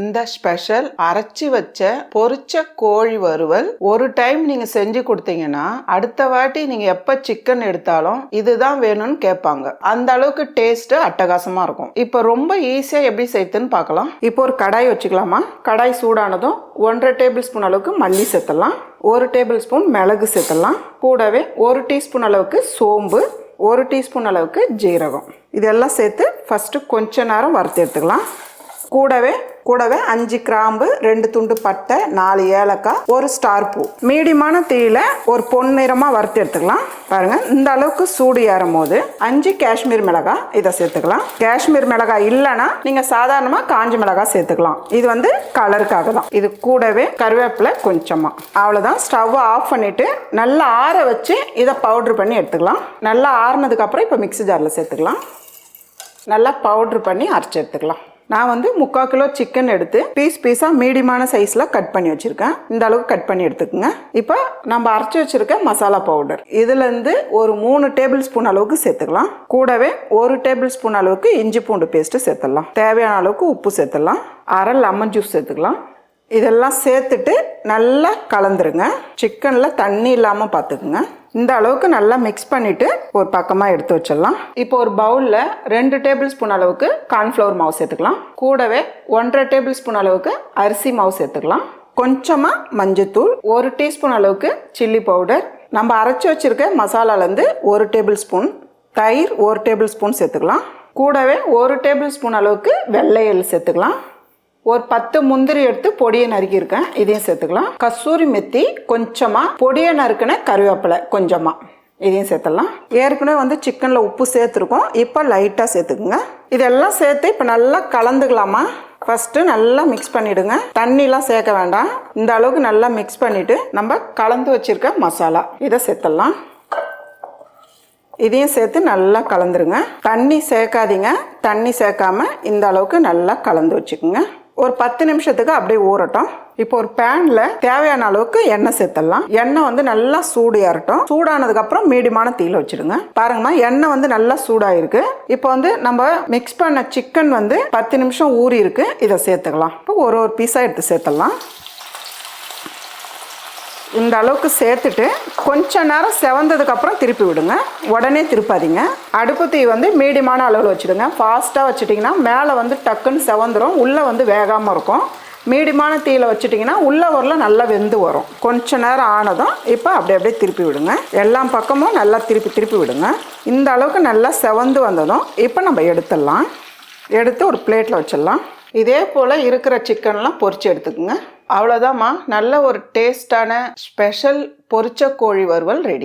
இந்த ஸ்பெஷல் அரைச்சி வச்ச பொரிச்ச கோழி வறுவல் ஒரு டைம் நீங்க செஞ்சு கொடுத்தீங்கன்னா அடுத்த வாட்டி நீங்க எப்ப சிக்கன் எடுத்தாலும் இதுதான் வேணும்னு கேட்பாங்க. அந்த அளவுக்கு டேஸ்ட் அட்டகாசமா இருக்கும். இப்போ ரொம்ப ஈஸியா எப்படி செய்யுதுன்னு பார்க்கலாம். இப்போ ஒரு கடாய் வச்சுக்கலாமா. கடாய் சூடானதும் 1.5 டேபிள் ஸ்பூன் அளவுக்கு மல்லி சேர்த்துடலாம். 1 டேபிள் ஸ்பூன் மிளகு சேர்த்துடலாம். கூடவே 1 டீஸ்பூன் அளவுக்கு சோம்பு, 1 டீஸ்பூன் அளவுக்கு ஜீரகம், இதெல்லாம் சேர்த்து ஃபர்ஸ்ட் கொஞ்ச நேரம் வறுத்து எடுத்துக்கலாம். கூடவே 5 கிராம்பு, 2 துண்டு பட்டை, 4 ஏலக்காய், 1 ஸ்டார் பூ மீடியமான தீயில ஒரு பொன்னிறமா வறுத்து எடுத்துக்கலாம். பாருங்க, இந்த அளவுக்கு சூடு ஏறும் போது 5 காஷ்மீர் மிளகாய் இதை சேர்த்துக்கலாம். காஷ்மீர் மிளகாய் இல்லைன்னா நீங்க சாதாரணமா காஞ்ச மிளகாய் சேர்த்துக்கலாம். இது கலருக்காக தான். இது கூடவே கருவேப்பிலை கொஞ்சமா. அவ்வளவுதான். ஸ்டவ் ஆஃப் பண்ணிட்டு நல்லா ஆற வச்சு இதை பவுடர் பண்ணி எடுத்துக்கலாம். நல்லா ஆறுனதுக்கு அப்புறம் இப்போ மிக்ஸி ஜார்ல சேர்த்துக்கலாம். நல்லா பவுடர் பண்ணி அரைச்சி எடுத்துக்கலாம். நான் 3/4 கிலோ சிக்கன் எடுத்து பீஸாக மீடியமான சைஸில் கட் பண்ணி வச்சுருக்கேன். இந்த அளவுக்கு கட் பண்ணி எடுத்துக்கோங்க. இப்போ நம்ம அரைச்சி வச்சுருக்க மசாலா பவுடர் இதுலேருந்து ஒரு 3 டேபிள் ஸ்பூன் அளவுக்கு சேர்த்துக்கலாம். கூடவே 1 டேபிள் ஸ்பூன் அளவுக்கு இஞ்சி பூண்டு பேஸ்ட்டு சேர்த்துடலாம். தேவையான அளவுக்கு உப்பு சேர்த்துடலாம். அரை லெமன் ஜூஸ் சேர்த்துக்கலாம். இதெல்லாம் சேர்த்துட்டு நல்லா கலந்துருங்க. சிக்கனில் தண்ணி இல்லாமல் பார்த்துக்குங்க. இந்த அளவுக்கு நல்லா மிக்ஸ் பண்ணிவிட்டு ஒரு பக்கமாக எடுத்து வச்சிடலாம். இப்போ ஒரு பவுலில் 2 டேபிள் ஸ்பூன் அளவுக்கு கார்ன்ஃப்ளவர் மாவு சேர்த்துக்கலாம். கூடவே 1.5 டேபிள் ஸ்பூன் அளவுக்கு அரிசி மாவு சேர்த்துக்கலாம். கொஞ்சமாக மஞ்சத்தூள், 1 டீஸ்பூன் அளவுக்கு சில்லி பவுடர், நம்ம அரைச்சி வச்சுருக்க மசாலாலேருந்து 1 டேபிள் ஸ்பூன், தயிர் 1 டேபிள் ஸ்பூன் சேர்த்துக்கலாம். கூடவே 1 டேபிள் ஸ்பூன் அளவுக்கு வெள்ளை எள் சேர்த்துக்கலாம். ஒரு 10 முந்திரி எடுத்து பொடியை நறுக்கியிருக்கேன், இதையும் சேர்த்துக்கலாம். கஸ்தூரி மெத்தி கொஞ்சமாக, பொடியை நறுக்கின கருவேப்பிலை கொஞ்சமாக, இதையும் சேர்த்துடலாம். ஏற்கனவே சிக்கனில் உப்பு சேர்த்துருக்கோம், இப்போ லைட்டாக சேர்த்துக்குங்க. இதெல்லாம் சேர்த்து இப்போ நல்லா கலந்துக்கலாமா. ஃபஸ்ட்டு நல்லா மிக்ஸ் பண்ணிவிடுங்க. தண்ணிலாம் சேர்க்க வேண்டாம். இந்த அளவுக்கு நல்லா மிக்ஸ் பண்ணிவிட்டு நம்ம கலந்து வச்சுருக்க மசாலா இதை சேர்த்துடலாம். இதையும் சேர்த்து நல்லா கலந்துருங்க. தண்ணி சேர்க்காதீங்க. தண்ணி சேர்க்காம இந்த அளவுக்கு நல்லா கலந்து வச்சுக்கோங்க. ஒரு 10 நிமிஷத்துக்கு அப்படியே ஊறட்டும். இப்போ ஒரு பேன்ல தேவையான அளவுக்கு எண்ணெய் சேர்த்துடலாம். எண்ணெய் நல்லா சூடு ஏறட்டும். சூடானதுக்கு அப்புறம் மீடியமான தீயில வச்சிடுங்க. பாருங்கம்மா, எண்ணெய் நல்லா சூடாயிருக்கு. இப்போ நம்ம மிக்ஸ் பண்ண சிக்கன் 10 நிமிஷம் ஊறி இருக்கு. இதை சேர்த்துக்கலாம். இப்போ ஒரு பீஸா எடுத்து சேர்த்துடலாம். இந்த அளவுக்கு சேர்த்துட்டு கொஞ்ச நேரம் செவந்ததுக்கு அப்புறம் திருப்பி விடுங்க. உடனே திருப்பாதீங்க. அடுப்பு தீ மீடியமான அளவில் வச்சுடுங்க. ஃபாஸ்ட்டாக வச்சுட்டிங்கன்னா மேலே டக்குன்னு செவந்துடும், உள்ளே வேகாமல் இருக்கும். மீடியமான தீயில் வச்சுட்டிங்கன்னா உள்ள வரல நல்லா வெந்து வரும். கொஞ்ச நேரம் ஆனதும் இப்போ அப்படியே திருப்பி விடுங்க. எல்லா பக்கமும் நல்லா திருப்பி விடுங்க. இந்த அளவுக்கு நல்லா செவந்து வந்ததும் இப்போ நம்ம எடுத்துடலாம். எடுத்து ஒரு பிளேட்டில் வச்சிடலாம். இதே போல் இருக்கிற சிக்கன்லாம் பொரிச்சு எடுத்துக்கோங்க. அவ்வளோதாம்மா, நல்ல ஒரு டேஸ்டான ஸ்பெஷல் பொரிச்ச கோழி வறுவல் ரெடி.